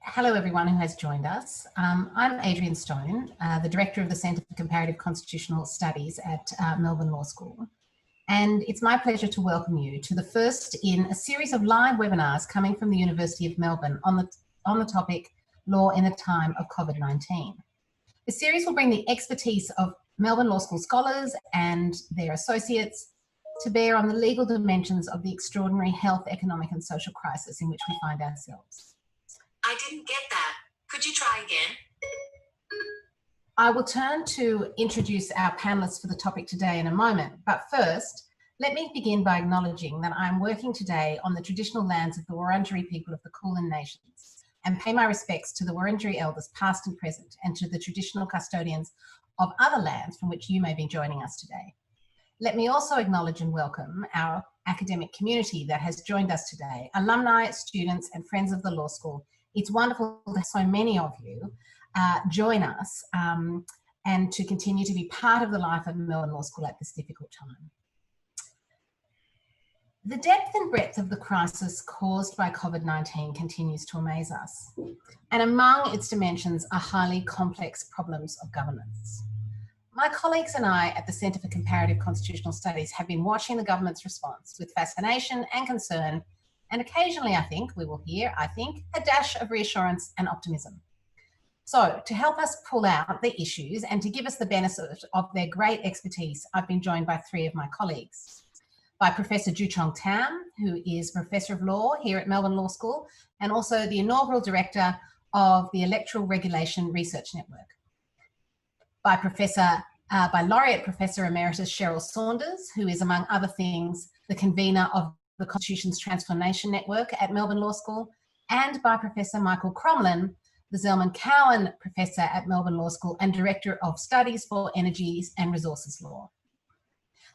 hello everyone who has joined us. I'm Adrienne Stone, the Director of the Centre for Comparative Constitutional Studies at Melbourne Law School. And it's my pleasure to welcome you to the first in a series of live webinars coming from the University of Melbourne on the topic Law in the Time of COVID-19. The series will bring the expertise of Melbourne Law School scholars and their associates to bear on the legal dimensions of the extraordinary health, economic and social crisis in which we find ourselves. I didn't get that. Could you try again? I will turn to introduce our panellists for the topic today in a moment, but first, let me begin by acknowledging that I'm working today on the traditional lands of the Wurundjeri people of the Kulin Nations and pay my respects to the Wurundjeri elders past and present and to the traditional custodians of other lands from which you may be joining us today. Let me also acknowledge and welcome our academic community that has joined us today, alumni, students and friends of the law school. It's wonderful that so many of you join us and to continue to be part of the life of Melbourne Law School at this difficult time. The depth and breadth of the crisis caused by COVID-19 continues to amaze us, and among its dimensions are highly complex problems of governance. My colleagues and I at the Centre for Comparative Constitutional Studies have been watching the government's response with fascination and concern, and occasionally we will hear, a dash of reassurance and optimism. So to help us pull out the issues and to give us the benefit of their great expertise, I've been joined by three of my colleagues. By Professor Joo-Cheong Tham, who is Professor of Law here at Melbourne Law School and also the inaugural Director of the Electoral Regulation Research Network. By Laureate Professor Emeritus Cheryl Saunders, who is among other things the convener of the Constitution's Transformation Network at Melbourne Law School, and by Professor Michael Crommelin, the Zelman Cowen Professor at Melbourne Law School and Director of Studies for Energies and Resources Law.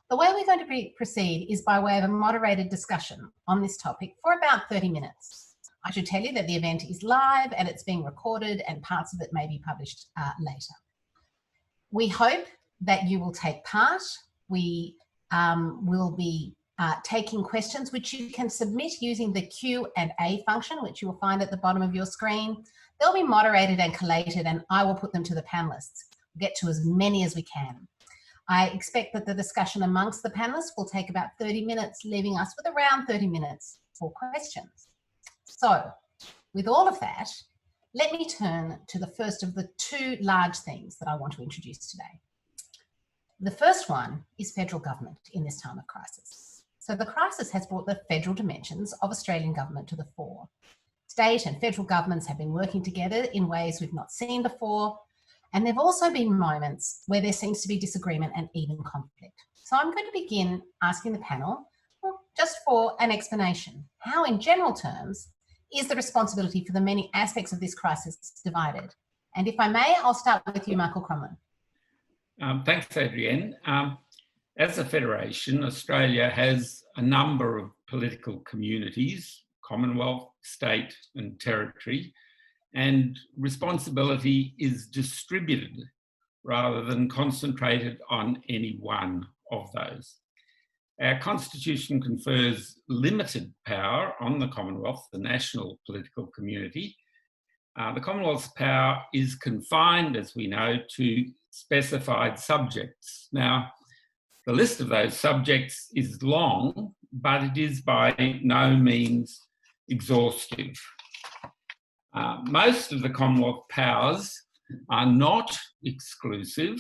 The way we're going to proceed is by way of a moderated discussion on this topic for about 30 minutes. I should tell you that the event is live and it's being recorded and parts of it may be published later. We hope that you will take part. We will be taking questions which you can submit using the Q&A function, which you will find at the bottom of your screen. They'll be moderated and collated and I will put them to the panellists. We'll get to as many as we can. I expect that the discussion amongst the panellists will take about 30 minutes, leaving us with around 30 minutes for questions. So with all of that, let me turn to the first of the two large themes that I want to introduce today. The first one is federal government in this time of crisis. So the crisis has brought the federal dimensions of Australian government to the fore. State and federal governments have been working together in ways we've not seen before, and there have also been moments where there seems to be disagreement and even conflict. So I'm going to begin asking the panel, well, just for an explanation, how in general terms is the responsibility for the many aspects of this crisis divided? And if I may, I'll start with you, Michael Crommelin. Thanks, Adrienne. As a federation, Australia has a number of political communities, Commonwealth, state and territory, and responsibility is distributed rather than concentrated on any one of those. Our Constitution confers limited power on the Commonwealth, the national political community. The Commonwealth's power is confined, as we know, to specified subjects. Now, the list of those subjects is long, but it is by no means exhaustive. Most of the Commonwealth powers are not exclusive.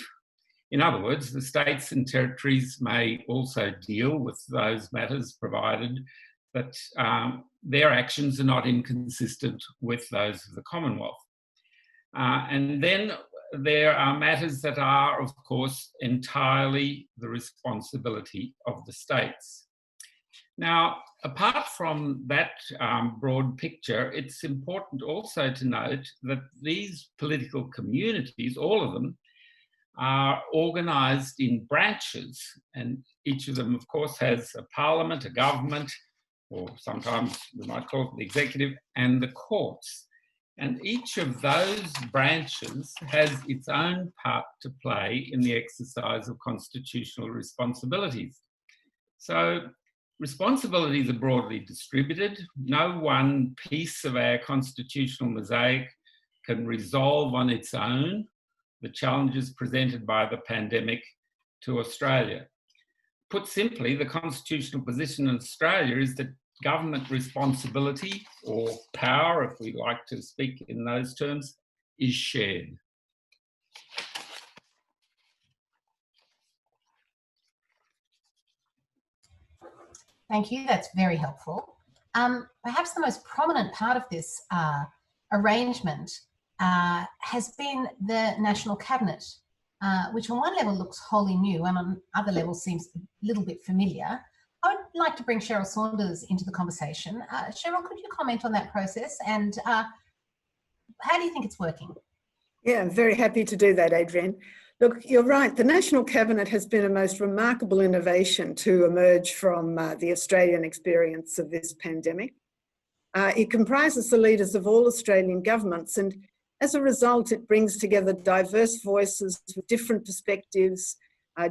In other words, the states and territories may also deal with those matters provided that their actions are not inconsistent with those of the Commonwealth. And then there are matters that are, of course, entirely the responsibility of the states. Now, apart from that broad picture, it's important also to note that these political communities, all of them, are organised in branches, and each of them, of course, has a parliament, a government, or sometimes we might call it the executive, and the courts. And each of those branches has its own part to play in the exercise of constitutional responsibilities. So Responsibilities are broadly distributed. No one piece of our constitutional mosaic can resolve on its own the challenges presented by the pandemic to Australia. Put simply, the constitutional position in Australia is that government responsibility, or power, if we like to speak in those terms, is shared. Thank you, that's very helpful. Perhaps the most prominent part of this arrangement has been the National Cabinet, which on one level looks wholly new and on other levels seems a little bit familiar. I would like to bring Cheryl Saunders into the conversation. Cheryl, could you comment on that process and how do you think it's working? Yeah, I'm very happy to do that, Adrienne. Look, you're right. The National Cabinet has been a most remarkable innovation to emerge from the Australian experience of this pandemic. It comprises the leaders of all Australian governments, and as a result, it brings together diverse voices with different perspectives,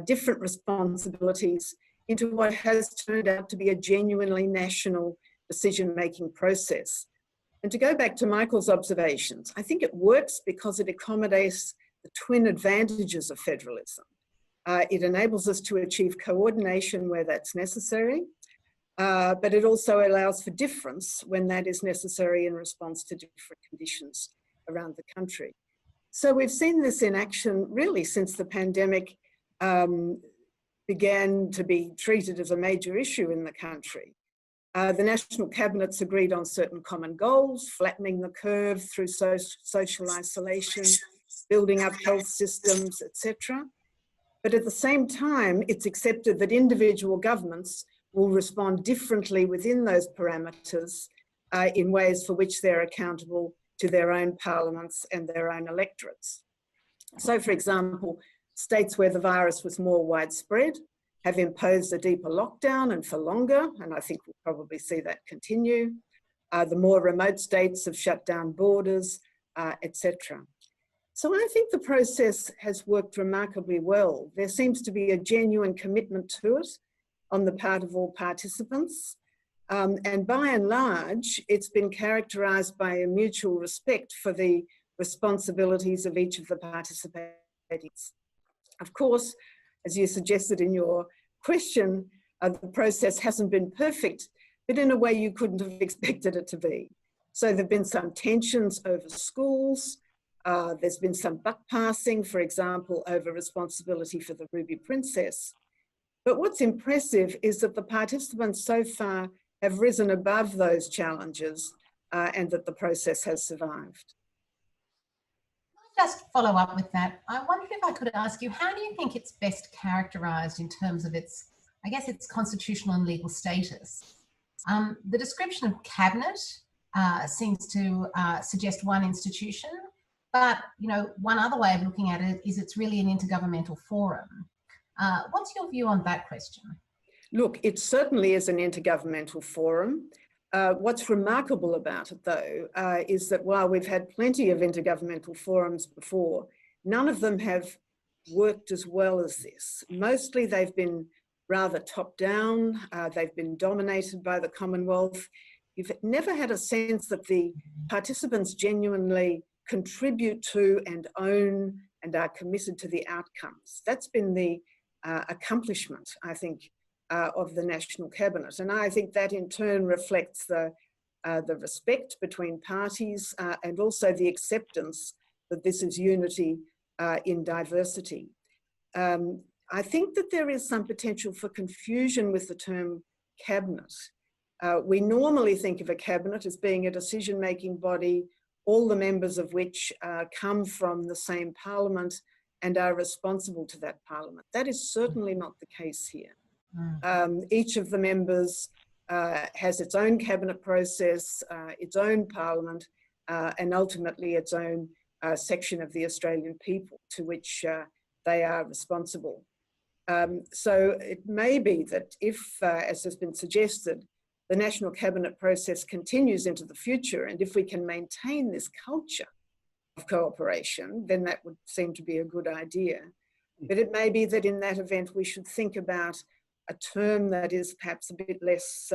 different responsibilities into what has turned out to be a genuinely national decision-making process. And to go back to Michael's observations, I think it works because it accommodates the twin advantages of federalism. It enables us to achieve coordination where that's necessary, but it also allows for difference when that is necessary in response to different conditions around the country. So we've seen this in action really since the pandemic began to be treated as a major issue in the country. The National Cabinet's agreed on certain common goals, flattening the curve through social isolation, building up health systems, etc. But at the same time, it's accepted that individual governments will respond differently within those parameters in ways for which they're accountable to their own parliaments and their own electorates. So, for example, states where the virus was more widespread have imposed a deeper lockdown and for longer, and I think we'll probably see that continue. The more remote states have shut down borders, etc. So I think the process has worked remarkably well. There seems to be a genuine commitment to it on the part of all participants. And by and large, it's been characterised by a mutual respect for the responsibilities of each of the participating. Of course, as you suggested in your question, the process hasn't been perfect, but in a way you couldn't have expected it to be. So there've been some tensions over schools. There's been some buck passing, for example, over responsibility for the Ruby Princess. But what's impressive is that the participants so far have risen above those challenges and that the process has survived. Just follow up with that. I wondered if I could ask you, how do you think it's best characterised in terms of its, I guess, its constitutional and legal status? The description of cabinet seems to suggest one institution, but one other way of looking at it is it's really an intergovernmental forum. What's your view on that question? Look, it certainly is an intergovernmental forum. What's remarkable about it, though, is that while we've had plenty of intergovernmental forums before, none of them have worked as well as this. Mostly they've been rather top-down, they've been dominated by the Commonwealth. You've never had a sense that the participants genuinely contribute to and own and are committed to the outcomes. That's been the accomplishment, I think, of the National Cabinet. And I think that in turn reflects the respect between parties and also the acceptance that this is unity in diversity. I think that there is some potential for confusion with the term cabinet. We normally think of a cabinet as being a decision-making body, all the members of which come from the same parliament and are responsible to that parliament. That is certainly not the case here. Each of the members has its own cabinet process, its own parliament, and ultimately its own section of the Australian people to which they are responsible. So it may be that if, as has been suggested, the National Cabinet process continues into the future, and if we can maintain this culture of cooperation, then that would seem to be a good idea. But it may be that in that event we should think about a term that is perhaps a bit less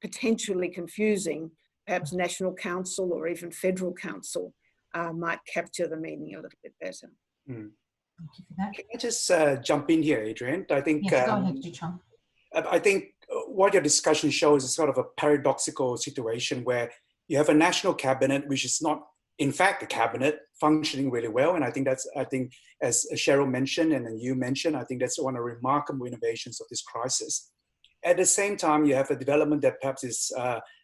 potentially confusing, perhaps National Council or even Federal Council might capture the meaning a little bit better. Thank you for that. Can I just jump in here, Adrienne? I think Yes, go ahead, Joo-Cheong. I think what your discussion shows is sort of a paradoxical situation where you have a national cabinet, which is not, in fact, a cabinet functioning really well. And I think that's, as Cheryl mentioned, and then you mentioned, I think that's one of the remarkable innovations of this crisis. At the same time, you have a development that perhaps is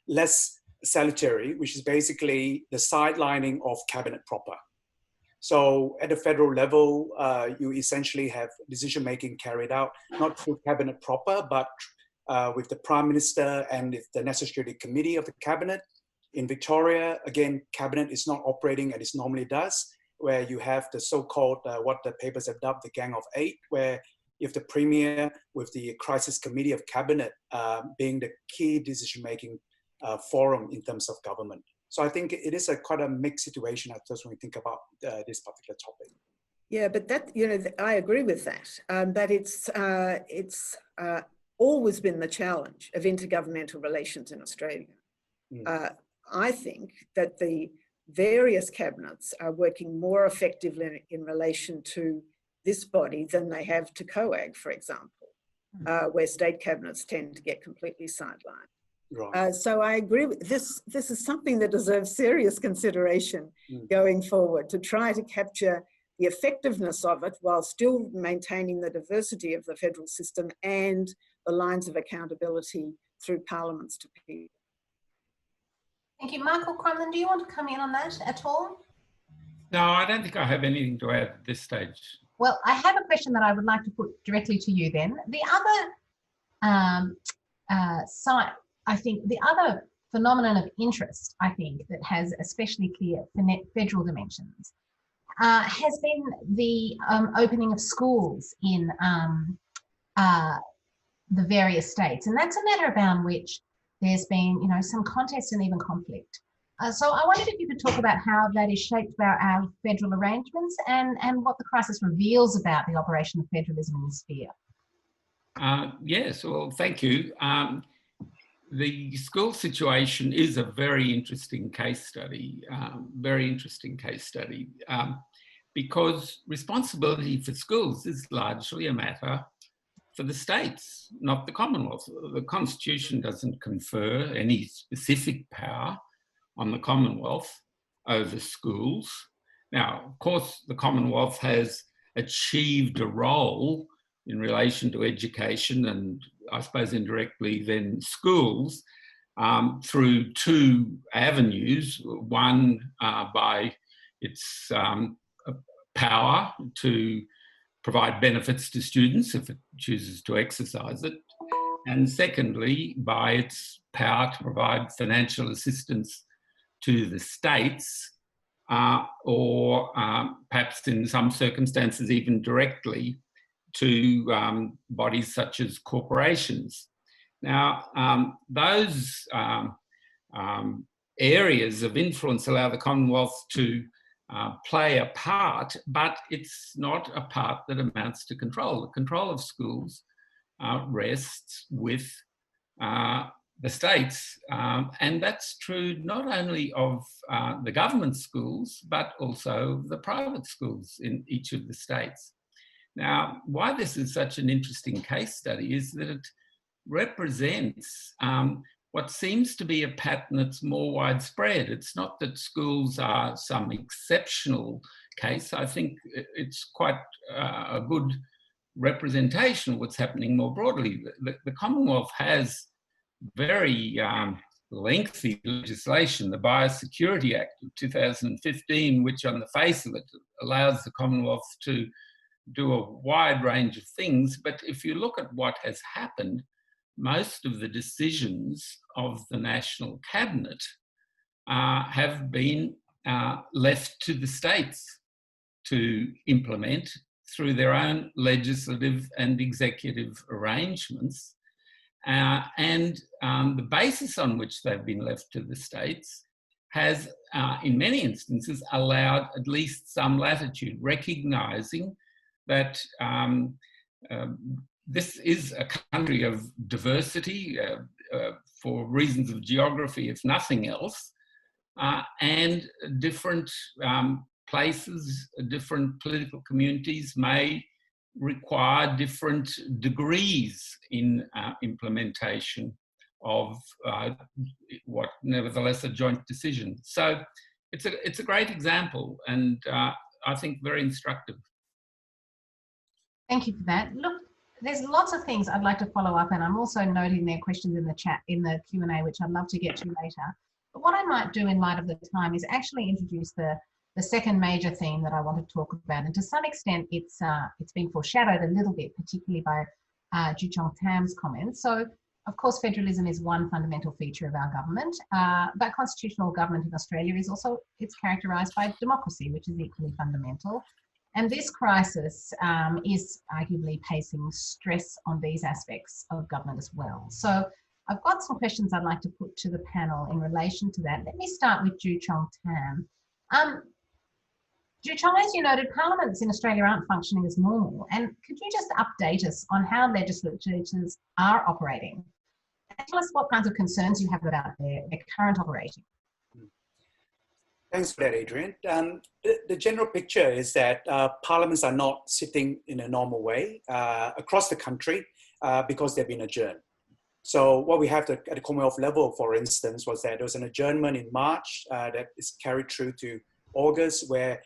less salutary, which is basically the sidelining of cabinet proper. So at the federal level, you essentially have decision-making carried out, not through cabinet proper, but with the Prime Minister and the necessary committee of the cabinet. In Victoria, again, cabinet is not operating as it normally does, where you have the so-called, what the papers have dubbed the Gang of Eight, where you have the Premier with the Crisis Committee of Cabinet being the key decision-making forum in terms of government. So I think it is quite a mixed situation, just when we think about this particular topic. Yeah, but that, I agree with that. But it's always been the challenge of intergovernmental relations in Australia. I think that the various cabinets are working more effectively in relation to this body than they have to COAG, for example, where state cabinets tend to get completely sidelined. Right. So I agree with this. This is something that deserves serious consideration going forward, to try to capture the effectiveness of it while still maintaining the diversity of the federal system and the lines of accountability through parliaments to people. Thank you. Michael Crommelin, do you want to come in on that at all? No, I don't think I have anything to add at this stage. Well, I have a question that I would like to put directly to you then. The other side, I think, the other phenomenon of interest, I think, that has especially clear federal dimensions has been the opening of schools in the various states. And that's a matter around which there's been, some contest and even conflict. So I wondered if you could talk about how that is shaped by our federal arrangements and what the crisis reveals about the operation of federalism in this sphere. Yes, well, thank you. The school situation is a very interesting case study, because responsibility for schools is largely a matter for the states, not the Commonwealth. The Constitution doesn't confer any specific power on the Commonwealth over schools. Now, of course, the Commonwealth has achieved a role in relation to education and, I suppose, indirectly then schools through two avenues. One, by its power to provide benefits to students if it chooses to exercise it, and secondly, by its power to provide financial assistance to the states, or perhaps in some circumstances even directly to bodies such as corporations. Now, those areas of influence allow the Commonwealth to play a part, but it's not a part that amounts to control. The control of schools rests with the states, and that's true not only of the government schools, but also the private schools in each of the states. Now, why this is such an interesting case study is that it represents what seems to be a pattern that's more widespread. It's not that schools are some exceptional case. I think it's quite a good representation of what's happening more broadly. The Commonwealth has very lengthy legislation, the Biosecurity Act of 2015, which on the face of it allows the Commonwealth to do a wide range of things. But if you look at what has happened, most of the decisions of the National Cabinet have been left to the states to implement through their own legislative and executive arrangements. And the basis on which they've been left to the states has, in many instances, allowed at least some latitude, recognising that this is a country of diversity for reasons of geography, if nothing else, and different places, different political communities may require different degrees in implementation of what nevertheless a joint decision. So it's a great example, and I think very instructive. Thank you for that. Look, there's lots of things I'd like to follow up, and I'm also noting their questions in the chat, in the Q&A, which I'd love to get to later. But what I might do in light of the time is actually introduce the second major theme that I want to talk about. And to some extent, it's been foreshadowed a little bit, particularly by Joo-Cheong Tham's comments. So, of course, federalism is one fundamental feature of our government, but constitutional government in Australia is also, it's characterised by democracy, which is equally fundamental. And this crisis is arguably placing stress on these aspects of government as well. So I've got some questions I'd like to put to the panel in relation to that. Let me start with Joo-Cheong Tham. Joo-Cheong, as you noted, parliaments in Australia aren't functioning as normal. And could you just update us on how legislatures are operating? And tell us what kinds of concerns you have about their current operating. Thanks for that, Adrienne. The general picture is that parliaments are not sitting in a normal way across the country because they've been adjourned. So what we have at the Commonwealth level, for instance, was that there was an adjournment in March that is carried through to August, where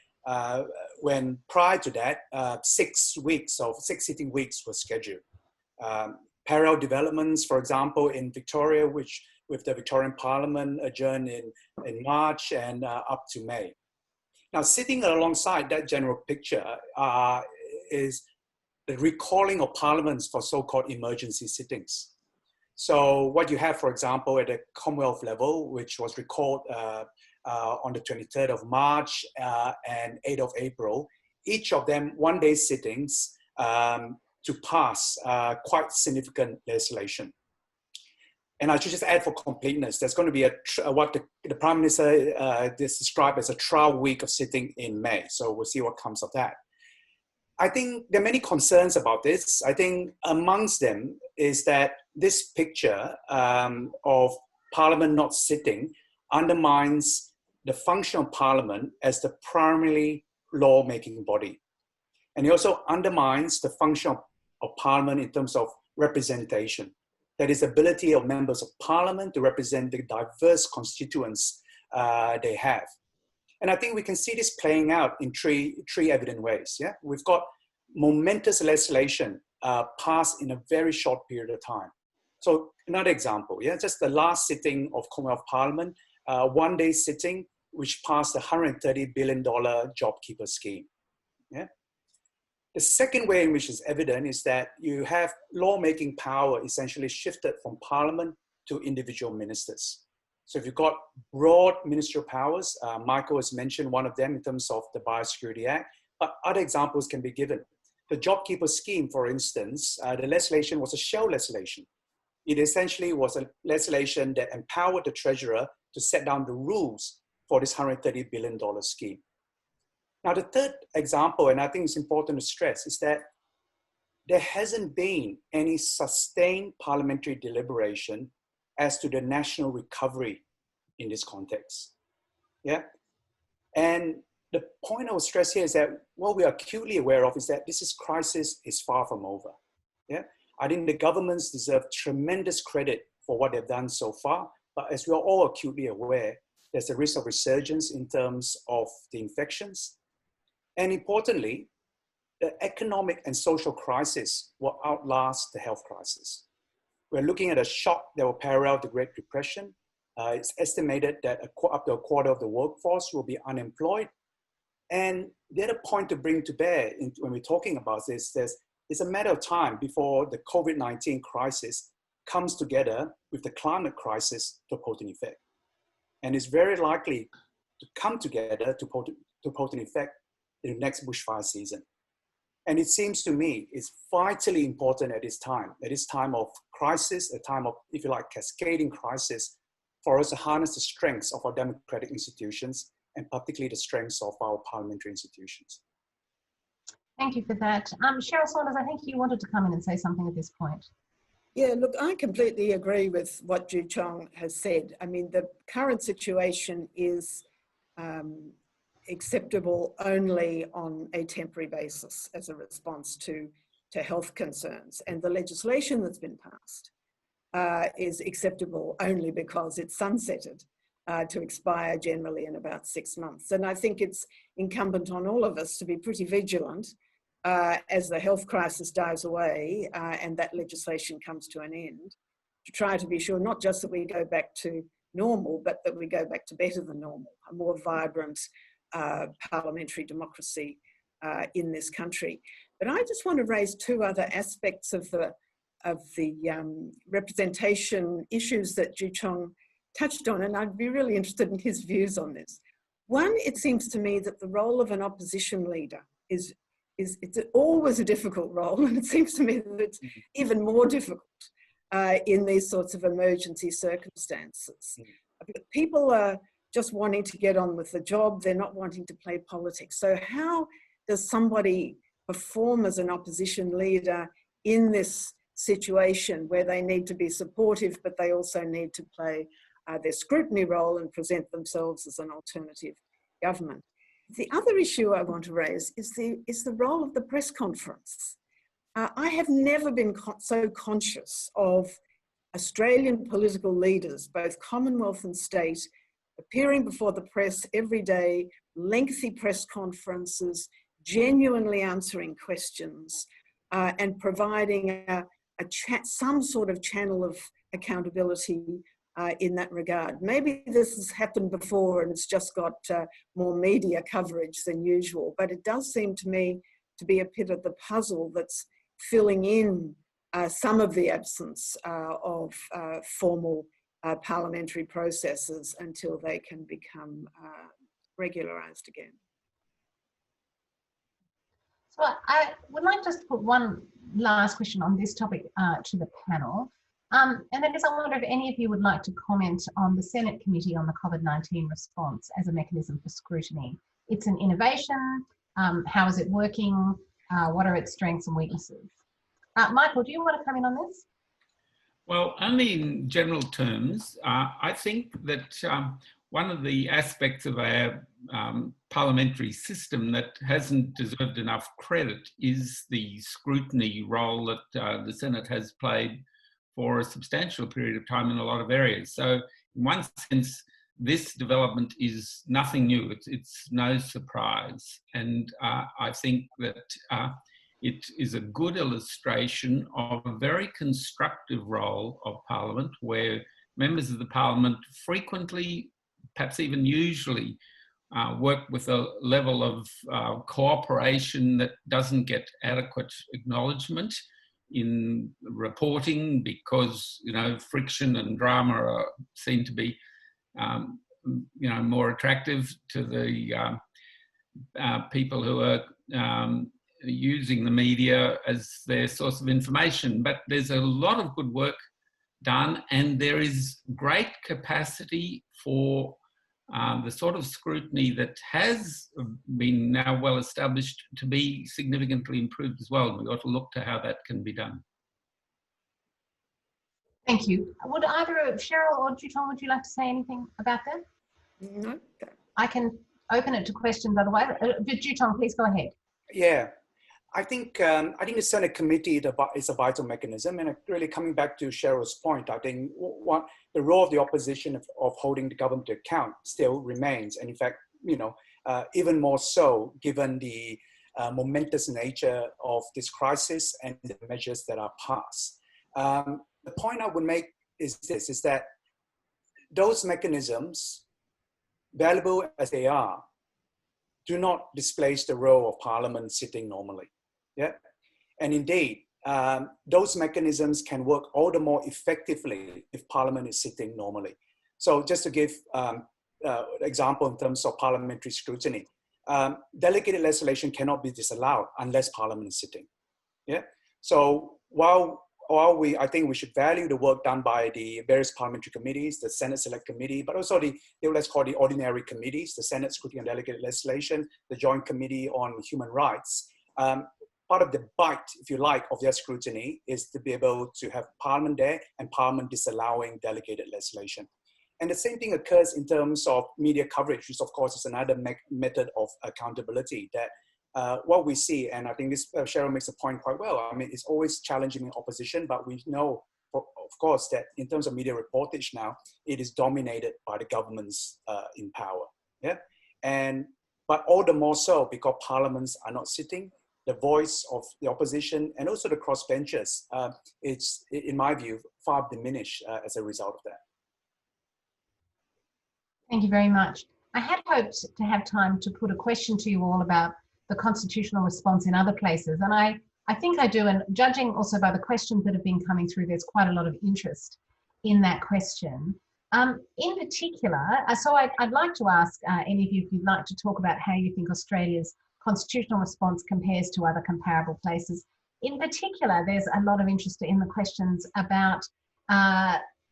when prior to that, 6 sitting weeks were scheduled. Parallel developments, for example, in Victoria, which with the Victorian Parliament adjourned in March and up to May. Now, sitting alongside that general picture is the recalling of parliaments for so-called emergency sittings. So what you have, for example, at the Commonwealth level, which was recalled on the 23rd of March and 8th of April, each of them one-day sittings to pass quite significant legislation. And I should just add for completeness, there's going to be what the Prime Minister described as a trial week of sitting in May. So we'll see what comes of that. I think there are many concerns about this. I think amongst them is that this picture of Parliament not sitting undermines the function of Parliament as the primary law-making body. And it also undermines the function of Parliament in terms of representation. That is, ability of members of Parliament to represent the diverse constituents they have. And I think we can see this playing out in three evident ways. Yeah, we've got momentous legislation passed in a very short period of time. So another example, yeah, just the last sitting of Commonwealth Parliament, one-day sitting, which passed the $130 billion JobKeeper scheme. Yeah. The second way in which is evident is that you have lawmaking power essentially shifted from Parliament to individual ministers. So if you've got broad ministerial powers, Michael has mentioned one of them in terms of the Biosecurity Act, but other examples can be given. The JobKeeper scheme, for instance, the legislation was a shell legislation. It essentially was a legislation that empowered the Treasurer to set down the rules for this $130 billion scheme. Now, the third example, and I think it's important to stress, is that there hasn't been any sustained parliamentary deliberation as to the national recovery in this context. Yeah. And the point I would stress here is that what we are acutely aware of is that this crisis is far from over. Yeah. I think the governments deserve tremendous credit for what they've done so far, but as we are all acutely aware, there's a risk of resurgence in terms of the infections. And importantly, the economic and social crisis will outlast the health crisis. We're looking at a shock that will parallel the Great Depression. It's estimated that up to a quarter of the workforce will be unemployed. And the other point to bring to bear when we're talking about this, it's a matter of time before the COVID-19 crisis comes together with the climate crisis to potent effect. And it's very likely to come together to potent effect in the next bushfire season. And it seems to me it's vitally important at this time of crisis, a time of, if you like, cascading crisis, for us to harness the strengths of our democratic institutions and particularly the strengths of our parliamentary institutions. Thank you for that. Cheryl Saunders, I think you wanted to come in and say something at this point. Yeah, look, I completely agree with what Joo-Cheong has said. I mean, the current situation is acceptable only on a temporary basis as a response to health concerns. And the legislation that's been passed is acceptable only because it's sunsetted to expire generally in about 6 months. And I think it's incumbent on all of us to be pretty vigilant as the health crisis dies away and that legislation comes to an end, to try to be sure not just that we go back to normal, but that we go back to better than normal, a more vibrant parliamentary democracy in this country. But I just want to raise two other aspects of the representation issues that Joo-Cheong touched on, and I'd be really interested in his views on this. One, it seems to me that the role of an opposition leader is it's always a difficult role, and it seems to me that it's even more difficult in these sorts of emergency circumstances. People are just wanting to get on with the job, they're not wanting to play politics. So how does somebody perform as an opposition leader in this situation where they need to be supportive, but they also need to play their scrutiny role and present themselves as an alternative government? The other issue I want to raise is the role of the press conference. I have never been so conscious of Australian political leaders, both Commonwealth and state, appearing before the press every day, lengthy press conferences, genuinely answering questions, and providing some sort of channel of accountability in that regard. Maybe this has happened before and it's just got more media coverage than usual, but it does seem to me to be a bit of the puzzle that's filling in some of the absence of formal parliamentary processes until they can become regularised again. So I would like just to put one last question on this topic to the panel. And that is, I wonder if any of you would like to comment on the Senate Committee on the COVID-19 response as a mechanism for scrutiny. It's an innovation. How is it working? What are its strengths and weaknesses? Michael, do you want to come in on this? Well, only in general terms. I think that one of the aspects of our parliamentary system that hasn't deserved enough credit is the scrutiny role that the Senate has played for a substantial period of time in a lot of areas. So in one sense, this development is nothing new. It's no surprise. And I think that it is a good illustration of a very constructive role of Parliament, where members of the Parliament frequently, perhaps even usually, work with a level of cooperation that doesn't get adequate acknowledgement in reporting, because friction and drama are seen to be more attractive to the people who are using the media as their source of information. But there's a lot of good work done, and there is great capacity for the sort of scrutiny that has been now well established to be significantly improved as well. We've got to look to how that can be done. Thank you. Would either Cheryl or Joo-Cheong, would you like to say anything about that? No. I can open it to questions otherwise. Joo-Cheong, please go ahead. Yeah, I think the Senate Committee is a vital mechanism, and really coming back to Cheryl's point, I think the role of the opposition of holding the government to account still remains, and in fact, even more so given the momentous nature of this crisis and the measures that are passed. The point I would make is this: is that those mechanisms, valuable as they are, do not displace the role of Parliament sitting normally. Yeah, and indeed, those mechanisms can work all the more effectively if Parliament is sitting normally. So just to give example in terms of parliamentary scrutiny, delegated legislation cannot be disallowed unless Parliament is sitting. Yeah. So while I think we should value the work done by the various parliamentary committees, the Senate Select Committee, but also let's call the ordinary committees, the Senate Scrutiny on Delegated Legislation, the Joint Committee on Human Rights, part of the bite, if you like, of their scrutiny is to be able to have Parliament there and Parliament disallowing delegated legislation. And the same thing occurs in terms of media coverage, which of course is another method of accountability that what we see, and I think this Cheryl makes a point quite well. I mean, it's always challenging in opposition, but we know, of course, that in terms of media reportage now, it is dominated by the governments in power. Yeah, but all the more so because parliaments are not sitting. The voice of the opposition and also the crossbenchers, it's, in my view, far diminished as a result of that. Thank you very much. I had hoped to have time to put a question to you all about the constitutional response in other places. And I think I do, and judging also by the questions that have been coming through, there's quite a lot of interest in that question. In particular, so I'd like to ask any of you if you'd like to talk about how you think Australia's constitutional response compares to other comparable places. In particular, there's a lot of interest in the questions about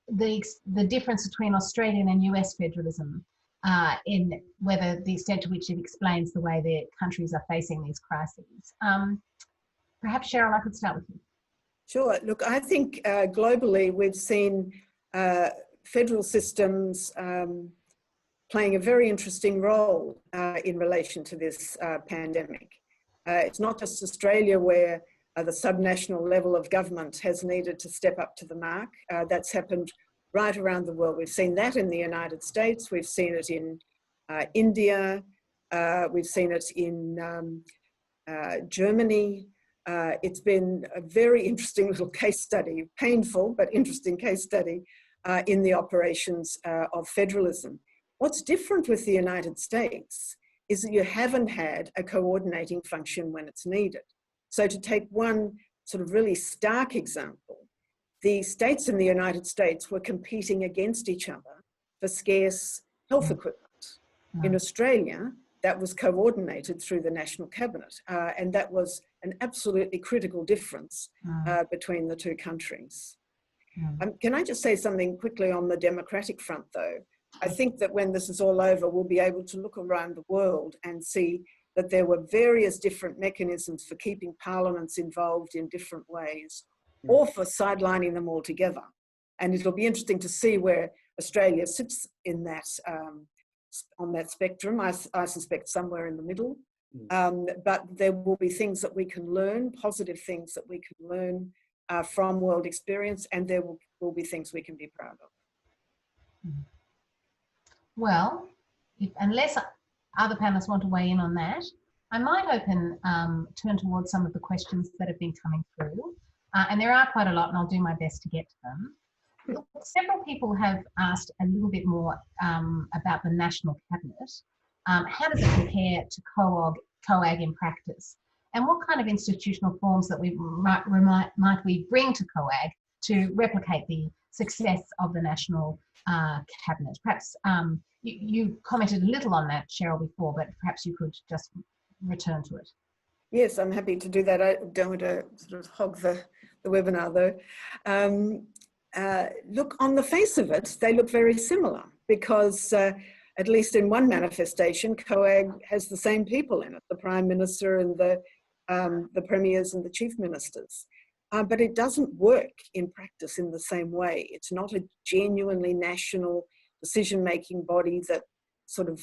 the difference between Australian and US federalism, in whether the extent to which it explains the way the countries are facing these crises. Perhaps, Cheryl, I could start with you. Sure. Look, I think globally we've seen federal systems playing a very interesting role in relation to this pandemic. It's not just Australia where the subnational level of government has needed to step up to the mark. That's happened right around the world. We've seen that in the United States. We've seen it in India. We've seen it in Germany. It's been a very interesting little case study, painful but interesting case study in the operations of federalism. What's different with the United States is that you haven't had a coordinating function when it's needed. So to take one sort of really stark example, the states in the United States were competing against each other for scarce health equipment. In Australia, that was coordinated through the National Cabinet, and that was an absolutely critical difference between the two countries. Can I just say something quickly on the democratic front, though? I think that when this is all over, we'll be able to look around the world and see that there were various different mechanisms for keeping parliaments involved in different ways, or for sidelining them altogether. And it'll be interesting to see where Australia sits in that, on that spectrum. I suspect somewhere in the middle. But there will be things that we can learn, positive things that we can learn from world experience, and there will be things we can be proud of. Well, unless other panelists want to weigh in on that, I might turn towards some of the questions that have been coming through. And there are quite a lot, and I'll do my best to get to them. Look, several people have asked a little bit more about the National Cabinet. How does it compare to COAG in practice? And what kind of institutional forms that we might we bring to COAG to replicate the success of the National Cabinet? Perhaps you commented a little on that, Cheryl, before, but perhaps you could just return to it. Yes, I'm happy to do that. I don't want to sort of hog the webinar, though. Look, on the face of it, they look very similar because at least in one manifestation, COAG has the same people in it, the Prime Minister and the Premiers and the Chief Ministers. But it doesn't work in practice in the same way. It's not a genuinely national decision-making body that sort of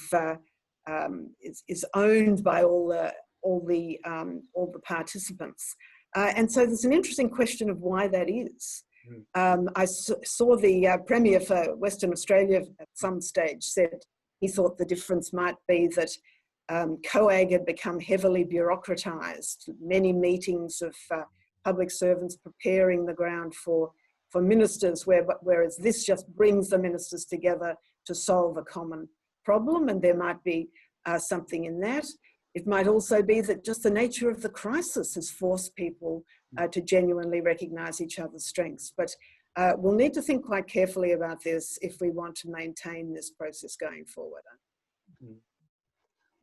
is owned by all the participants. And so there's an interesting question of why that is. I saw the Premier for Western Australia at some stage said he thought the difference might be that COAG had become heavily bureaucratised, many meetings of public servants preparing the ground for ministers, whereas this just brings the ministers together to solve a common problem, and there might be something in that. It might also be that just the nature of the crisis has forced people to genuinely recognise each other's strengths. But we'll need to think quite carefully about this if we want to maintain this process going forward.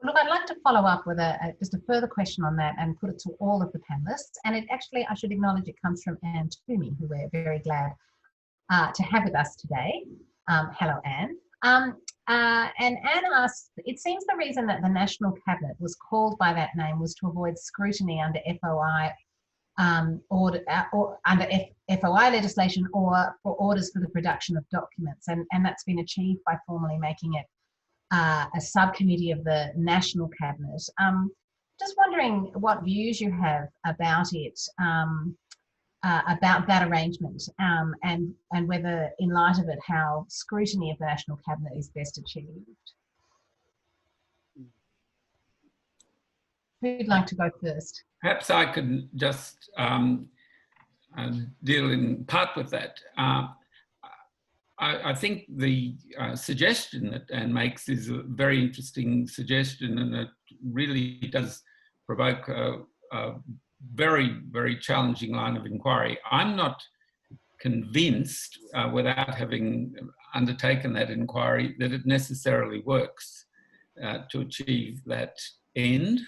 Look, I'd like to follow up with just a further question on that and put it to all of the panellists. And it actually, I should acknowledge, it comes from Anne Toomey, who we're very glad to have with us today. Hello, Anne. And Anne asks, it seems the reason that the National Cabinet was called by that name was to avoid scrutiny under FOI or under FOI legislation or for orders for the production of documents. And that's been achieved by formally making it a subcommittee of the National Cabinet. Just wondering what views you have about it, about that arrangement, and whether, in light of it, how scrutiny of the National Cabinet is best achieved. Who'd like to go first? Perhaps I could just deal in part with that. I think the suggestion that Anne makes is a very interesting suggestion, and it really does provoke a very, very challenging line of inquiry. I'm not convinced, without having undertaken that inquiry, that it necessarily works to achieve that end.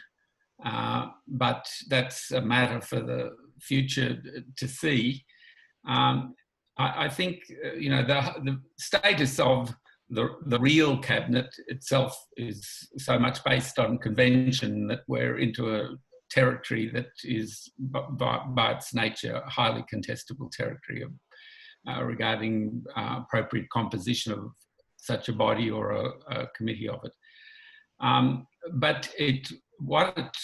But that's a matter for the future to see. I think, you know, the status of the real cabinet itself is so much based on convention that we're into a territory that is, by its nature, a highly contestable territory regarding appropriate composition of such a body or a committee of it. But what it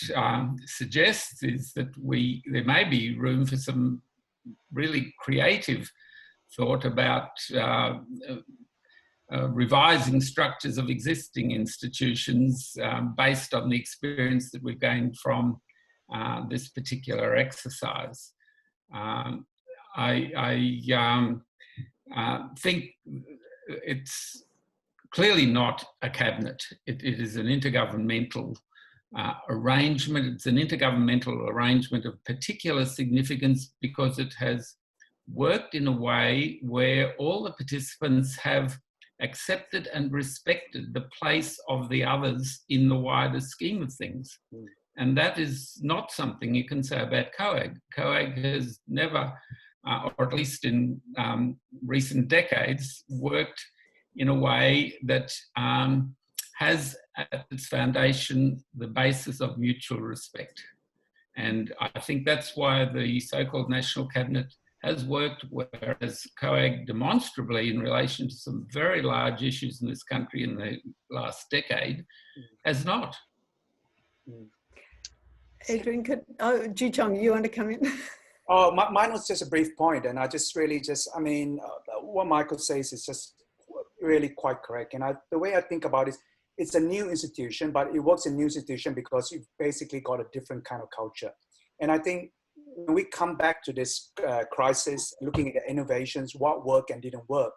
suggests is that there may be room for some really creative thought about revising structures of existing institutions based on the experience that we've gained from this particular exercise. I think it's clearly not a cabinet. It is an intergovernmental arrangement. It's an intergovernmental arrangement of particular significance because it has worked in a way where all the participants have accepted and respected the place of the others in the wider scheme of things. And that is not something you can say about COAG. COAG has never, or at least in recent decades, worked in a way that has at its foundation the basis of mutual respect. And I think that's why the so-called National Cabinet has worked, whereas COAG demonstrably, in relation to some very large issues in this country in the last decade, has not. Adrienne, Joo-Cheong, you want to come in? Oh, mine was just a brief point, and I just really I mean, what Michael says is just really quite correct. And the way I think about it, it's a new institution, but it works in new institution because you've basically got a different kind of culture. And I think when we come back to this crisis, looking at the innovations, what worked and didn't work,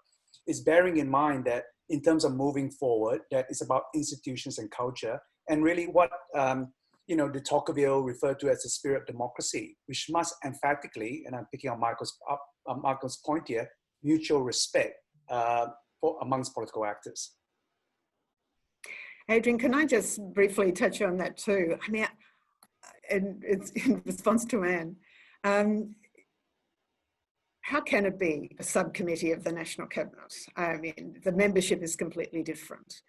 is bearing in mind that in terms of moving forward, that it's about institutions and culture, and really what de Tocqueville referred to as the spirit of democracy, which must emphatically, and I'm picking on Michael's point here, mutual respect amongst political actors. Adrienne, can I just briefly touch on that too? I mean, and it's in response to Anne. How can it be a subcommittee of the National Cabinet? I mean, the membership is completely different,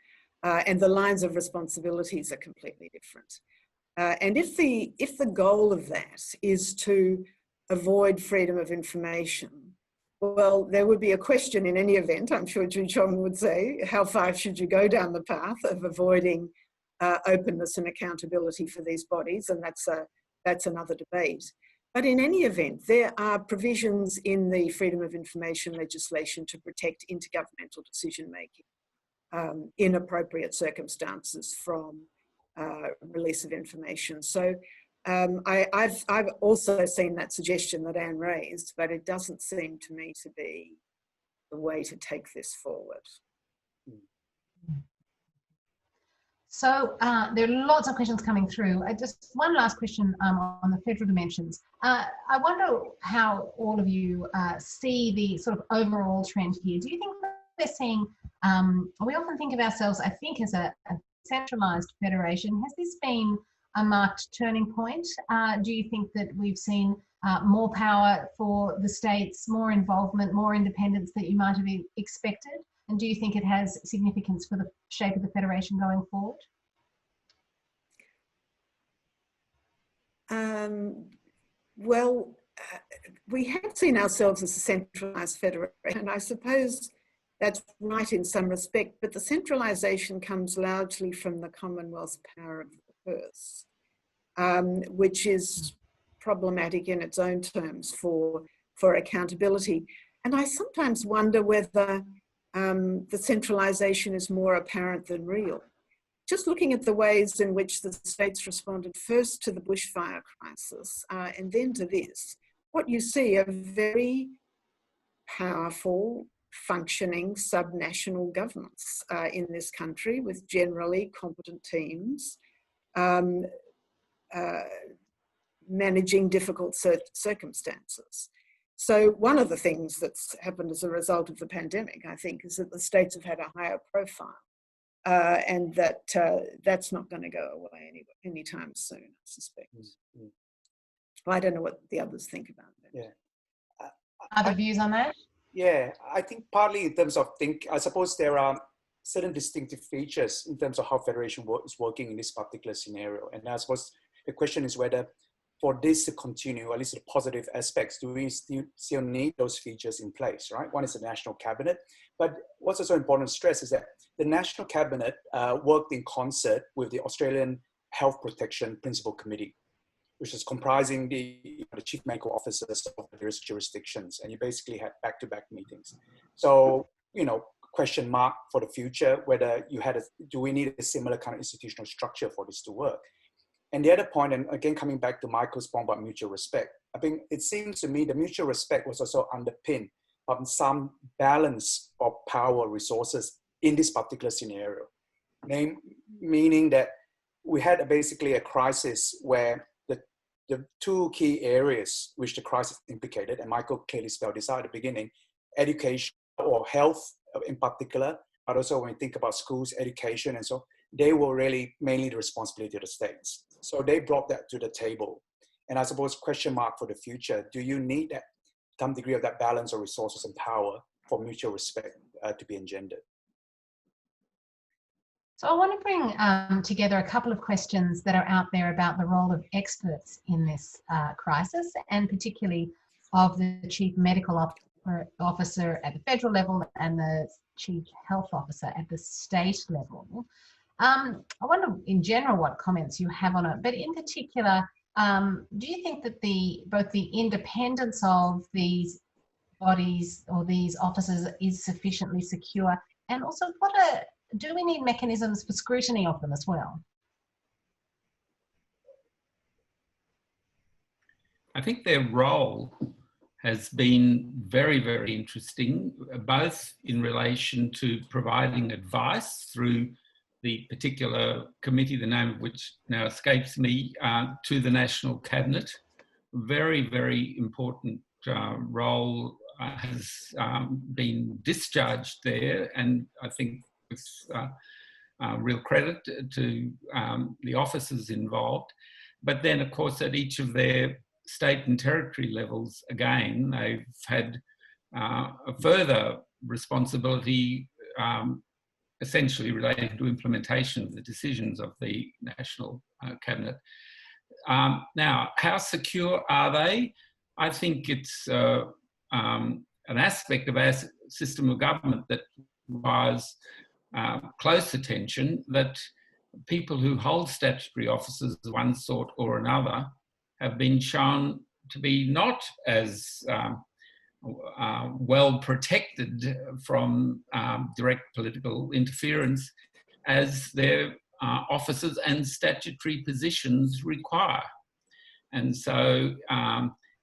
and the lines of responsibilities are completely different. And if the goal of that is to avoid freedom of information, well, there would be a question in any event, I'm sure Joo-Cheong would say, how far should you go down the path of avoiding openness and accountability for these bodies? And that's another debate. But in any event, there are provisions in the freedom of information legislation to protect intergovernmental decision-making in appropriate circumstances from release of information. So I've also seen that suggestion that Anne raised, but it doesn't seem to me to be the way to take this forward. So there are lots of questions coming through. Just one last question on the federal dimensions. I wonder how all of you see the sort of overall trend here. Do you think we're seeing, we often think of ourselves, I think, as a centralised federation. Has this been a marked turning point? Do you think that we've seen more power for the states, more involvement, more independence that you might have expected? And do you think it has significance for the shape of the Federation going forward? Well, we have seen ourselves as a centralised federation, and I suppose that's right in some respect, but the centralisation comes largely from the Commonwealth's power of the purse, which is problematic in its own terms for accountability. And I sometimes wonder whether the centralisation is more apparent than real. Just looking at the ways in which the states responded first to the bushfire crisis and then to this, what you see are very powerful, functioning subnational governments in this country with generally competent teams managing difficult circumstances. So one of the things that's happened as a result of the pandemic, I think, is that the states have had a higher profile. And that's not going to go away anytime soon, I suspect. Mm-hmm. I don't know what the others think about that. Yeah. Other views on that? Yeah, I think partly in terms of I suppose there are certain distinctive features in terms of how federation is working in this particular scenario. And I suppose the question is whether for this to continue, at least the positive aspects, do we still need those features in place, right? One is the National Cabinet, but what's also important to stress is that the National Cabinet worked in concert with the Australian Health Protection Principal Committee, which is comprising the chief medical officers of various jurisdictions, and you basically had back-to-back meetings. So, question mark for the future, whether do we need a similar kind of institutional structure for this to work? And the other point, and again, coming back to Michael's point about mutual respect, I think it seems to me the mutual respect was also underpinned by some balance of power resources in this particular scenario. Meaning that we had basically a crisis where the two key areas which the crisis implicated, and Michael clearly spelled this out at the beginning, education or health in particular, but also when we think about schools, education, and so they were really mainly the responsibility of the states. So they brought that to the table. And I suppose question mark for the future, do you need that some degree of that balance of resources and power for mutual respect to be engendered? So I want to bring together a couple of questions that are out there about the role of experts in this crisis, and particularly of the Chief Medical Officer at the federal level and the Chief Health Officer at the state level. I wonder in general what comments you have on it, but in particular, do you think that both the independence of these bodies or these officers is sufficiently secure, and also do we need mechanisms for scrutiny of them as well? I think their role has been very, very interesting, both in relation to providing advice through the particular committee, the name of which now escapes me, to the National Cabinet. Very, very important role has been discharged there, and I think with real credit to the officers involved. But then, of course, at each of their state and territory levels, again, they've had a further responsibility essentially relating to implementation of the decisions of the National Cabinet. Now, how secure are they? I think it's an aspect of our system of government that requires close attention, that people who hold statutory offices of one sort or another have been shown to be not as well protected from direct political interference as their offices and statutory positions require. And so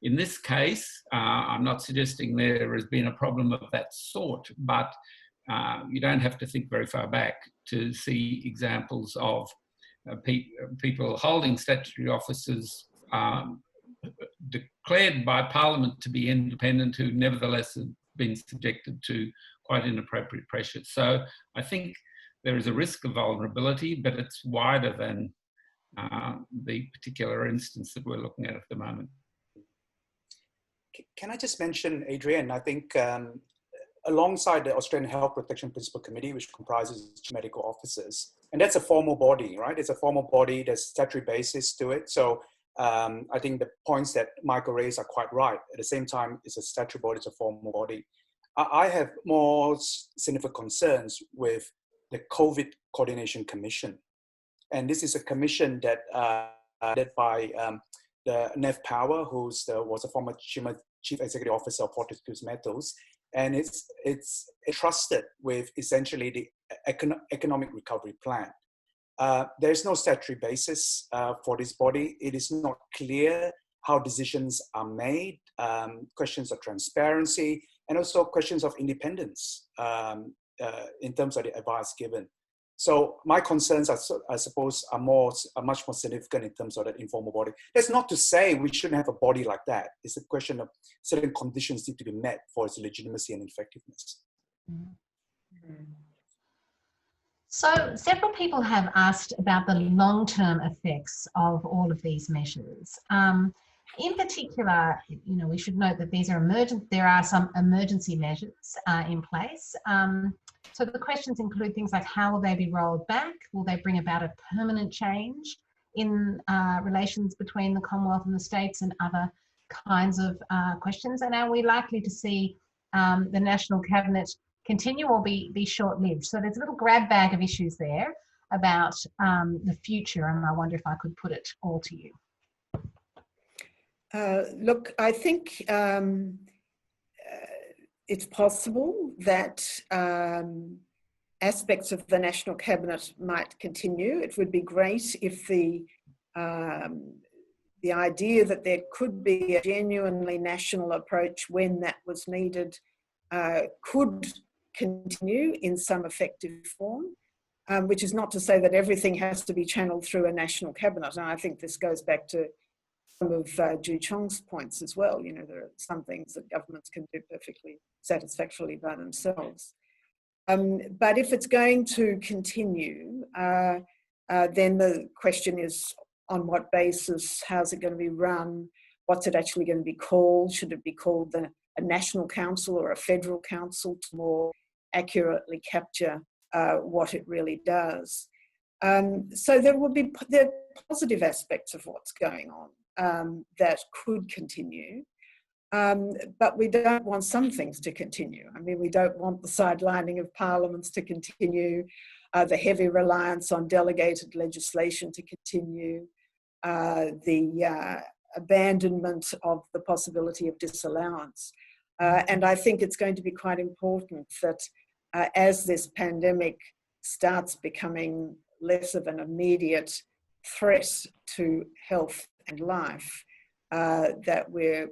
in this case, I'm not suggesting there has been a problem of that sort, but you don't have to think very far back to see examples of people holding statutory offices declared by Parliament to be independent, who nevertheless have been subjected to quite inappropriate pressure. So I think there is a risk of vulnerability, but it's wider than the particular instance that we're looking at the moment. Can I just mention, Adrienne, I think alongside the Australian Health Protection Principal Committee, which comprises medical officers. And that's a formal body, right? It's a formal body, there's statutory basis to it. So I think the points that Michael raised are quite right. At the same time, it's a statutory body, it's a formal body. I have more significant concerns with the COVID Coordination Commission. And this is a commission that led by the Nev Power, who was a former Chief Executive Officer of Fortescue Metals. And it's entrusted with essentially the economic recovery plan. There's no statutory basis for this body. It is not clear how decisions are made, questions of transparency, and also questions of independence in terms of the advice given. So my concerns, I suppose, are much more significant in terms of that informal body. That's not to say we shouldn't have a body like that. It's a question of certain conditions need to be met for its legitimacy and effectiveness. So several people have asked about the long-term effects of all of these measures. In particular, we should note that there are some emergency measures in place. So the questions include things like how will they be rolled back? Will they bring about a permanent change in relations between the Commonwealth and the states, and other kinds of questions? And are we likely to see the National Cabinet continue or be short-lived? So there's a little grab bag of issues there about the future, and I wonder if I could put it all to you. Look, I think it's possible that aspects of the National Cabinet might continue. It would be great if the idea that there could be a genuinely national approach when that was needed could continue in some effective form, which is not to say that everything has to be channeled through a National Cabinet. And I think this goes back to some of Joo-Cheong's points as well. There are some things that governments can do perfectly satisfactorily by themselves. But if it's going to continue, then the question is on what basis, how's it going to be run, what's it actually going to be called? Should it be called a national council or a federal council to more accurately capture what it really does? So there are positive aspects of what's going on that could continue, but we don't want some things to continue. I mean, we don't want the sidelining of parliaments to continue, the heavy reliance on delegated legislation to continue, the abandonment of the possibility of disallowance. And I think it's going to be quite important that as this pandemic starts becoming less of an immediate threat to health and life, that we're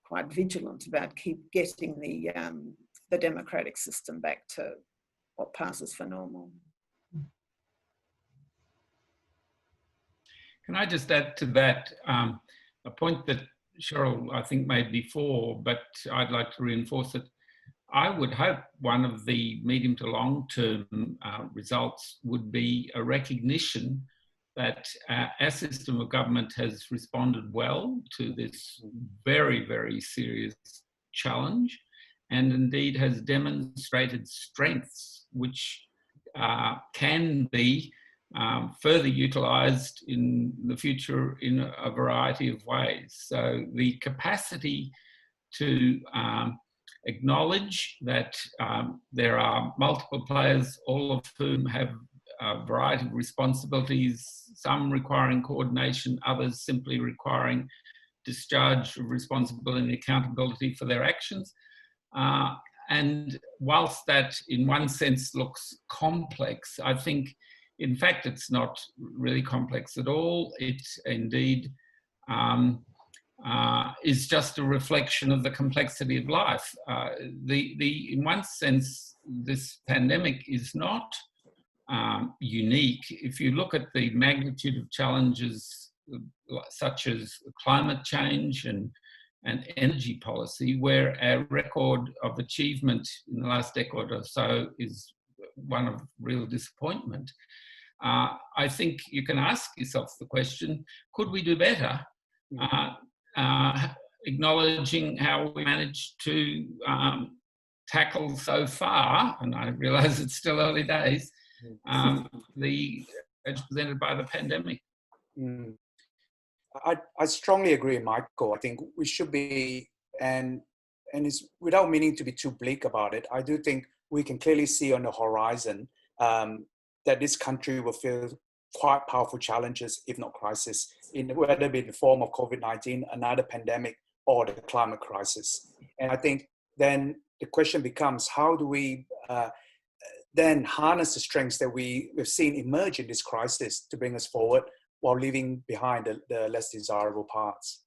quite vigilant about keep getting the democratic system back to what passes for normal. Can I just add to that a point that Cheryl, I think, made before, but I'd like to reinforce it. I would hope one of the medium to long-term results would be a recognition that our system of government has responded well to this very, very serious challenge, and indeed has demonstrated strengths which can be further utilised in the future in a variety of ways. So the capacity to acknowledge that there are multiple players, all of whom have a variety of responsibilities, some requiring coordination, others simply requiring discharge of responsibility and accountability for their actions. And whilst that in one sense looks complex, I think in fact it's not really complex at all. It indeed is just a reflection of the complexity of life. In one sense, this pandemic is not unique. If you look at the magnitude of challenges such as climate change and energy policy, where our record of achievement in the last decade or so is one of real disappointment, I think you can ask yourself the question, could we do better? Acknowledging how we managed to tackle so far, and I realise it's still early days, the presented by the pandemic. I strongly agree, Michael. I think we should be, and it's without meaning to be too bleak about it, I do think we can clearly see on the horizon that this country will face quite powerful challenges, if not crisis, whether it be in the form of COVID-19, another pandemic, or the climate crisis. And I think then the question becomes, how do we then harness the strengths that we've seen emerge in this crisis to bring us forward while leaving behind the less desirable parts?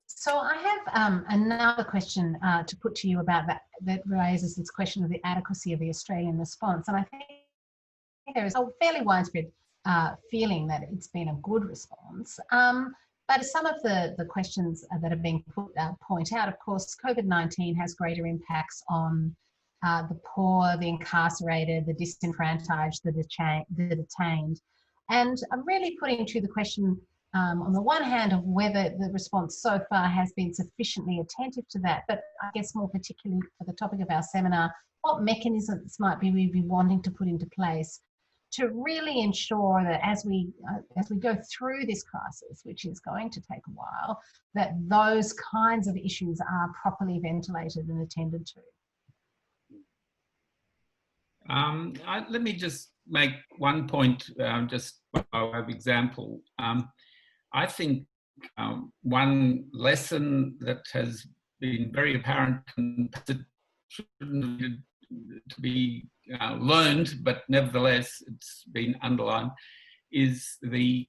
So I have another question to put to you about that raises this question of the adequacy of the Australian response. And I think there is a fairly widespread feeling that it's been a good response. But some of the questions that have been put point out, of course, COVID-19 has greater impacts on the poor, the incarcerated, the disenfranchised, the detained. And I'm really putting to the question, on the one hand, of whether the response so far has been sufficiently attentive to that, but I guess more particularly for the topic of our seminar, what mechanisms might we be wanting to put into place to really ensure that as we go through this crisis, which is going to take a while, that those kinds of issues are properly ventilated and attended to. Let me just make one point, just by way of example. I think one lesson that has been very apparent and shouldn't to be learned, but nevertheless it's been underlined, is the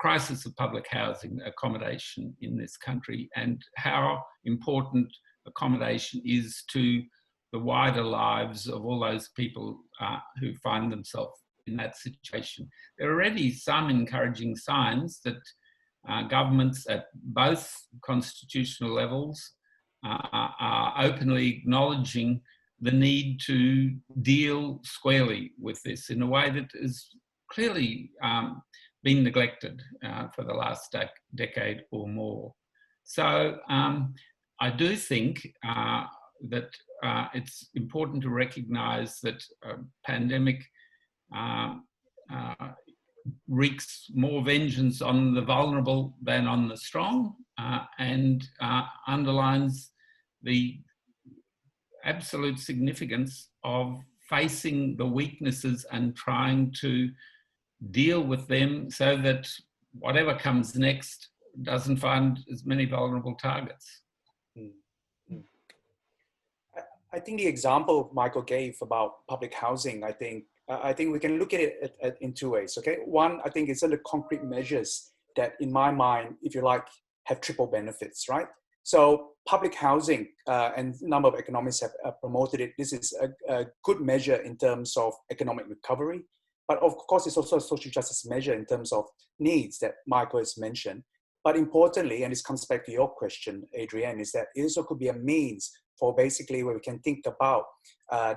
crisis of public housing accommodation in this country, and how important accommodation is to the wider lives of all those people who find themselves in that situation. There are already some encouraging signs that governments at both constitutional levels are openly acknowledging the need to deal squarely with this in a way that has clearly been neglected for the last decade or more. So I do think that it's important to recognise that a pandemic wreaks more vengeance on the vulnerable than on the strong, and underlines the absolute significance of facing the weaknesses and trying to deal with them so that whatever comes next doesn't find as many vulnerable targets. I think the example Michael gave about public housing, I think we can look at it in two ways, okay? One, I think it's under concrete measures that, in my mind, if you like, have triple benefits, right? So public housing, and a number of economists have promoted it. This is a good measure in terms of economic recovery, but of course it's also a social justice measure in terms of needs that Michael has mentioned. But importantly, and this comes back to your question, Adrienne, is that it also could be a means for basically where we can think about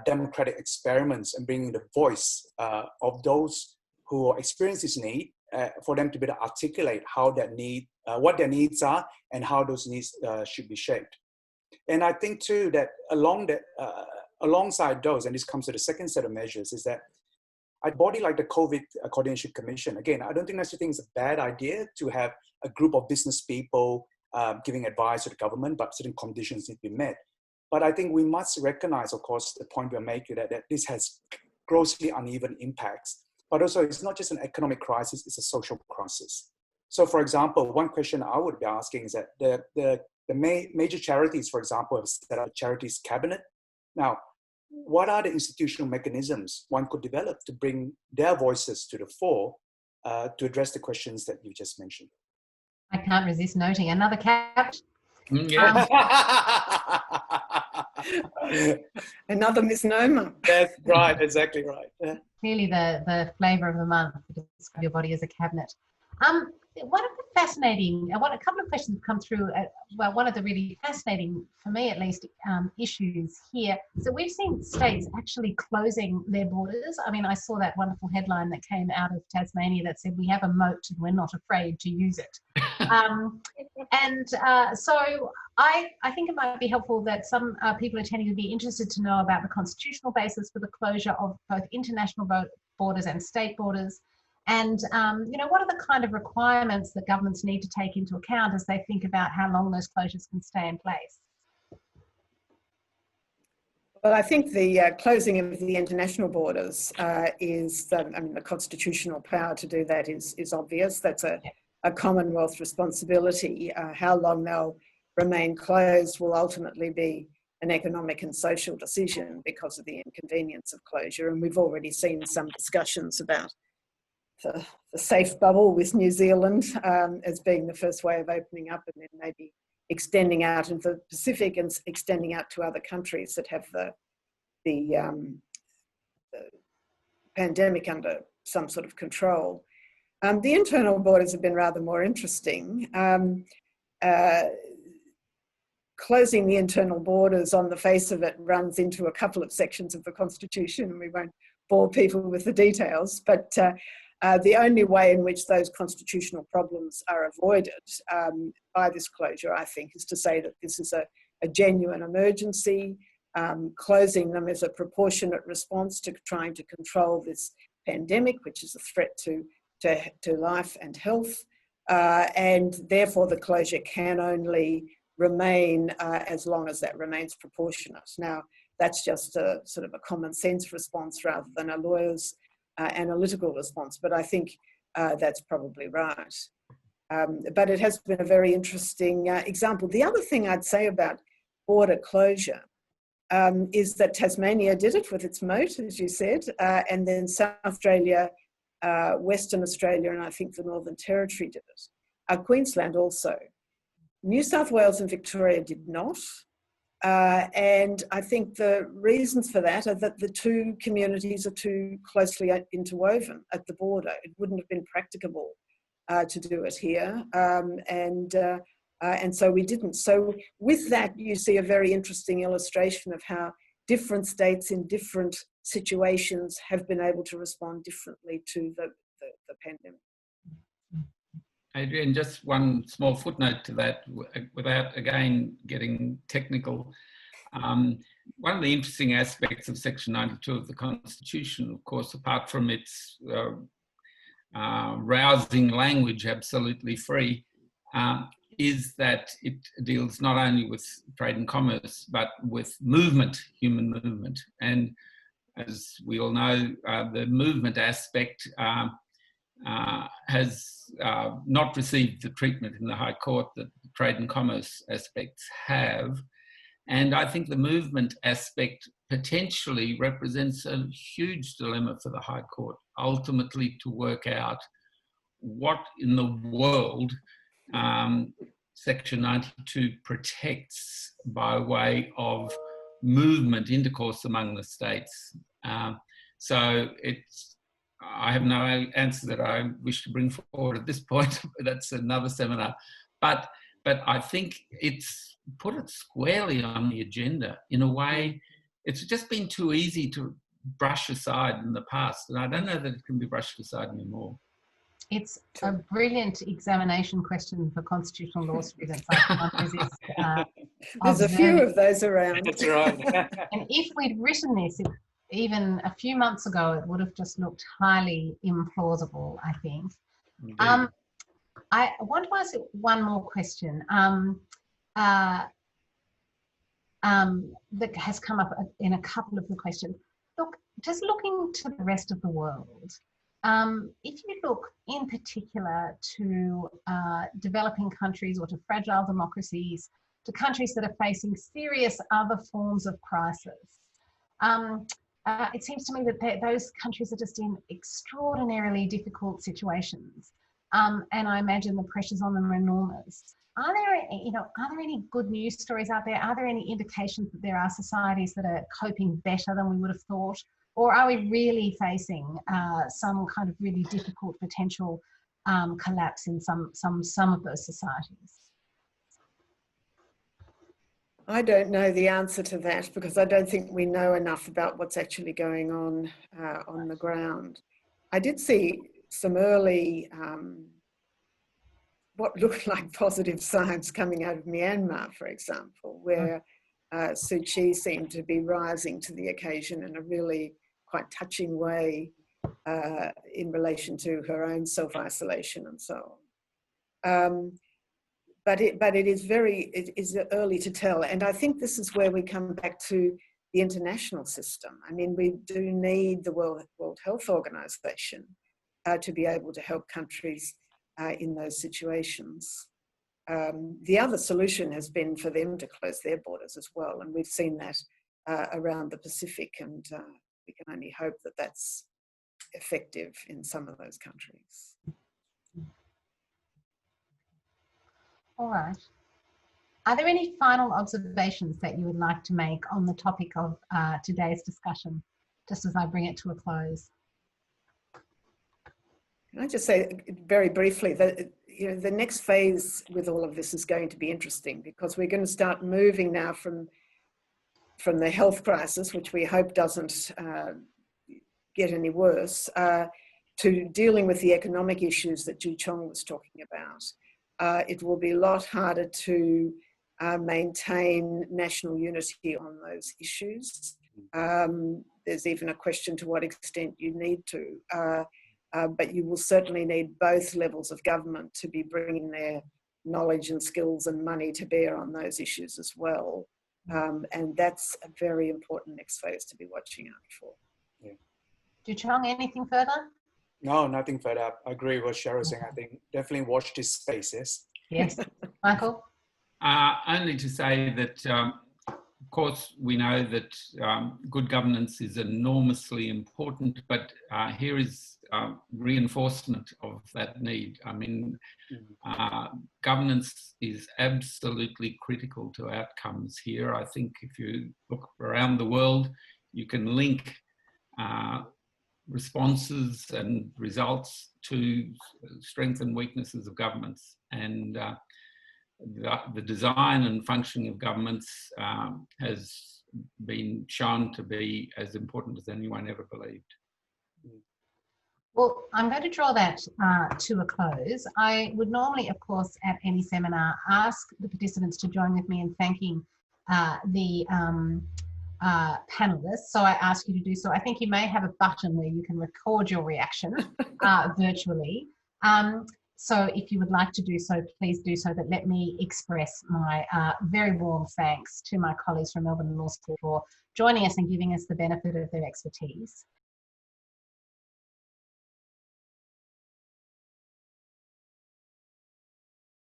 democratic experiments and bringing the voice of those who experience this need, for them to be able to articulate how that need, what their needs are and how those needs should be shaped. And I think too that alongside those, and this comes to the second set of measures, is that a body like the COVID Coordination Commission, again, I don't think necessarily think it's a bad idea to have a group of business people giving advice to the government, but certain conditions need to be met. But I think we must recognize, of course, the point we're making, that this has grossly uneven impacts. But also, it's not just an economic crisis, it's a social crisis. So, for example, one question I would be asking is that the major charities, for example, have set up a charities cabinet. Now, what are the institutional mechanisms one could develop to bring their voices to the fore to address the questions that you just mentioned? I can't resist noting another cabinet. Yeah. Another misnomer. That's right, exactly right. Yeah. Clearly the flavour of the month to describe your body as a cabinet. One of the fascinating, a couple of questions have come through. Well, one of the really fascinating, for me at least, issues here. So we've seen states actually closing their borders. I mean, I saw that wonderful headline that came out of Tasmania that said, "We have a moat and we're not afraid to use it." So I think it might be helpful that some people attending would be interested to know about the constitutional basis for the closure of both international borders and state borders. And, what are the kind of requirements that governments need to take into account as they think about how long those closures can stay in place? Well, I think the closing of the international borders is, the constitutional power to do that is obvious. That's a Commonwealth responsibility. How long they'll remain closed will ultimately be an economic and social decision because of the inconvenience of closure. And we've already seen some discussions about the safe bubble with New Zealand as being the first way of opening up, and then maybe extending out into the Pacific and extending out to other countries that have the pandemic under some sort of control. The internal borders have been rather more interesting. Closing the internal borders on the face of it runs into a couple of sections of the Constitution, and we won't bore people with the details, but the only way in which those constitutional problems are avoided by this closure, I think, is to say that this is a genuine emergency. Closing them is a proportionate response to trying to control this pandemic, which is a threat to life and health, and therefore the closure can only remain as long as that remains proportionate. Now, that's just a sort of a common sense response rather than a lawyer's analytical response, but I think that's probably right. But it has been a very interesting example. The other thing I'd say about border closure is that Tasmania did it with its moat, as you said, and then South Australia, Western Australia, and I think the Northern Territory did it. Queensland also. New South Wales and Victoria did not. And I think the reasons for that are that the two communities are too closely interwoven at the border. It wouldn't have been practicable to do it here. And so we didn't. So with that, you see a very interesting illustration of how different states in different situations have been able to respond differently to the pandemic. Adrienne, just one small footnote to that, without again getting technical. One of the interesting aspects of Section 92 of the Constitution, of course, apart from its rousing language, absolutely free, is that it deals not only with trade and commerce, but with movement, human movement. And as we all know, the movement aspect has not received the treatment in the High Court that the trade and commerce aspects have. And I think the movement aspect potentially represents a huge dilemma for the High Court, ultimately to work out what in the world Section 92 protects by way of movement, intercourse among the states. So I have no answer that I wish to bring forward at this point. That's another seminar. But I think it's put it squarely on the agenda in a way. It's just been too easy to brush aside in the past. And I don't know that it can be brushed aside anymore. It's a brilliant examination question for constitutional law students. There's a few of those around. That's right. And if we'd written this even a few months ago, it would have just looked highly implausible, I think. I want to ask one more question that has come up in a couple of the questions. Look, just looking to the rest of the world, if you look in particular to developing countries or to fragile democracies, to countries that are facing serious other forms of crisis, it seems to me that those countries are just in extraordinarily difficult situations, and I imagine the pressures on them are enormous. Are there any good news stories out there? Are there any indications that there are societies that are coping better than we would have thought? Or are we really facing some kind of really difficult potential collapse in some of those societies? I don't know the answer to that because I don't think we know enough about what's actually going on the ground. I did see some early, what looked like positive signs coming out of Myanmar, for example, where Suu Kyi seemed to be rising to the occasion in a really quite touching way in relation to her own self-isolation and so on. But it is early to tell. And I think this is where we come back to the international system. I mean, we do need the World Health Organization to be able to help countries in those situations. The other solution has been for them to close their borders as well. And we've seen that around the Pacific, and we can only hope that that's effective in some of those countries. All right. Are there any final observations that you would like to make on the topic of today's discussion, just as I bring it to a close? Can I just say very briefly that the next phase with all of this is going to be interesting, because we're going to start moving now from the health crisis, which we hope doesn't get any worse, to dealing with the economic issues that Joo-Cheong was talking about. It will be a lot harder to maintain national unity on those issues. There's even a question to what extent you need to, but you will certainly need both levels of government to be bringing their knowledge and skills and money to bear on those issues as well. And that's a very important next phase to be watching out for. Yeah. Joo-Cheong, anything further? No, nothing further. I agree with what Cheryl saying. I think definitely watch this space, yes? Yes. Michael? Only to say that, of course, we know that good governance is enormously important, but here is reinforcement of that need. I mean, governance is absolutely critical to outcomes here. I think if you look around the world, you can link responses and results to strengths and weaknesses of governments, and the design and functioning of governments has been shown to be as important as anyone ever believed. Well, I'm going to draw that to a close. I would normally, of course, at any seminar, ask the participants to join with me in thanking the panelists. So I ask you to do so. I think you may have a button where you can record your reaction virtually. So if you would like to do so, please do so. But let me express my very warm thanks to my colleagues from Melbourne Law School for joining us and giving us the benefit of their expertise.